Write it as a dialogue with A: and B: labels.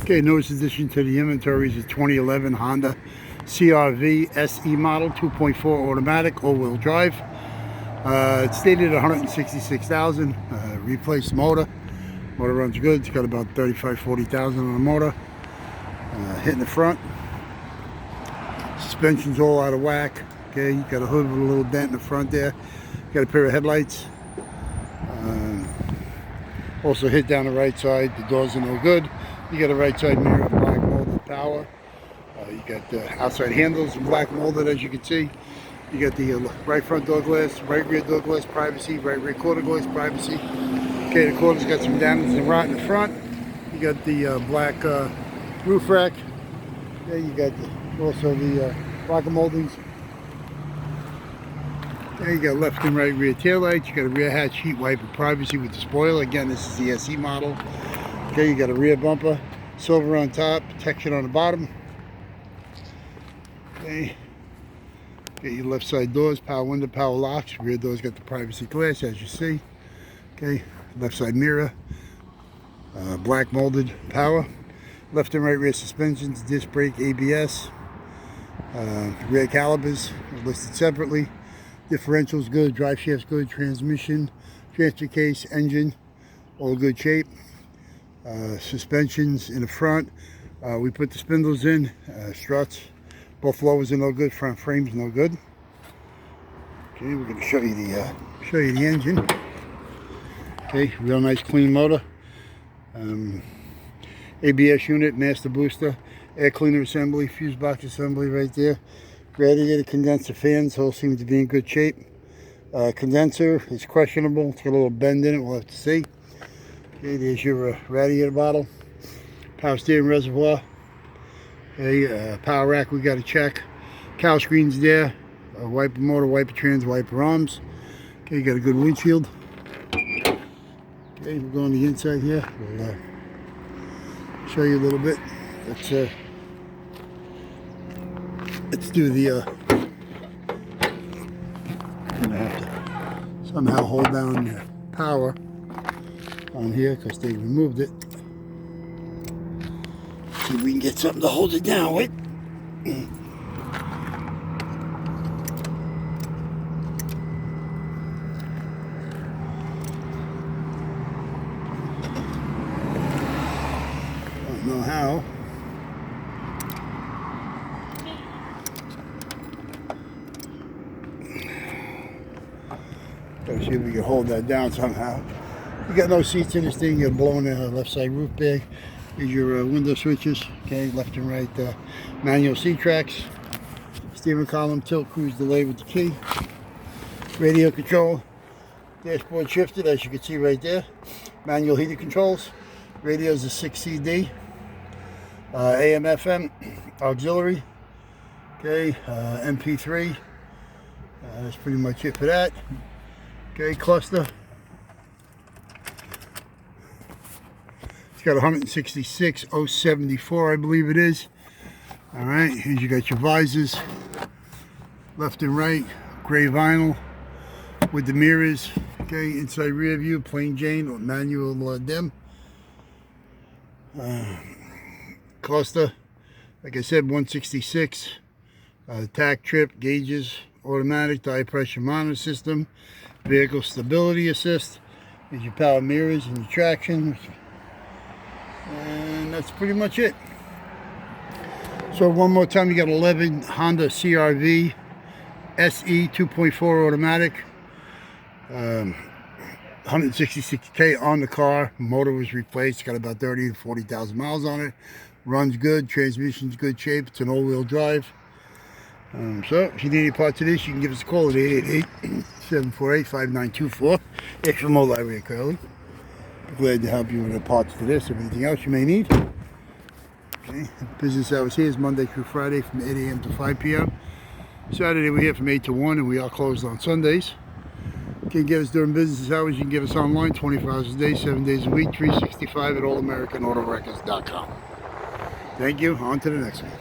A: Okay, newest addition to the inventory is a 2011 Honda CRV SE model, 2.4 automatic, all-wheel drive. It's stated at 166,000. Replaced motor. Motor runs good. It's got about 40,000 on the motor. Hitting the front. Suspension's all out of whack. Okay, you got a hood with a little dent in the front there. Got a pair of headlights. Also hit down the right side. The doors are no good. You got a right side mirror, black molded power. You got the outside handles black molded, as you can see. You got the right front door glass, right rear door glass, privacy, right rear quarter glass, privacy. Okay, the quarter's got some damage and rot in the front. You got the black roof rack. Yeah, you got also the rocker moldings. There you got left and right rear tail lights. You got a rear hatch heat wiper privacy with the spoiler. Again, this is the SE model. Okay, you got a rear bumper, silver on top, protection on the bottom. Okay, get your left side doors, power window, power locks. Rear doors got the privacy glass, as you see. Okay, left side mirror, black molded power. Left and right rear suspensions, disc brake, ABS. Rear calipers listed separately. Differentials good, drive shaft's good, transmission, transfer case, engine, all good shape. Suspensions in the front. We put the spindles in, struts. Both lowers are no good, front frame's no good. Okay, we're going to show you the engine. Okay, real nice clean motor. ABS unit, master booster, air cleaner assembly, fuse box assembly right there. Radiator condenser fans all seem to be in good shape. Condenser is questionable. It's got a little bend in it. We'll have to see. Okay, there's your radiator bottle. Power steering reservoir. Okay, power rack we got to check. Cowl screens there. Wiper motor, wiper trans, wiper arms. Okay, you got a good windshield. Okay, we're going to the inside here. We'll show you a little bit. Let's do the. I'm gonna have to somehow hold down the power on here because they removed it. See if we can get something to hold it down with. Don't know how. Gotta see if we can hold that down somehow. You got no seats in this thing. You're blowing the left side roof bag. Here's your window switches. Okay, left and right manual seat tracks. Steering column, tilt, cruise delay with the key. Radio control. Dashboard shifted, as you can see right there. Manual heating controls. Radio's a 6 CD. AM, FM, auxiliary. Okay, MP3. That's pretty much it for that. Okay, cluster. It's got 166,074, I believe it is. All right, here you got your visors, left and right, gray vinyl with the mirrors. Okay, inside rear view, plain Jane or manual dim. Cluster, like I said, 166. Tack trip, gauges, automatic, tire pressure monitor system, vehicle stability assist. Here's your power mirrors and your traction. And that's pretty much it. So one more time, you got 11 Honda CRV SE 2.4 automatic. 166K on the car. Motor was replaced. Got about 30,000 to 40,000 miles on it. Runs good. Transmission's good shape. It's an all-wheel drive. So if you need any parts of this, you can give us a call at 888-748-5924. Extra Mo Library at Curly. Glad to help you with the parts to this or anything else you may need. Okay, business hours here is Monday through Friday from 8 a.m. to 5 p.m. Saturday we're here from 8 to 1 and we are closed on Sundays. You can get us during business hours. You can get us online 24 hours a day, 7 days a week, 365 at allamericanautorecords.com. Thank you. On to the next one.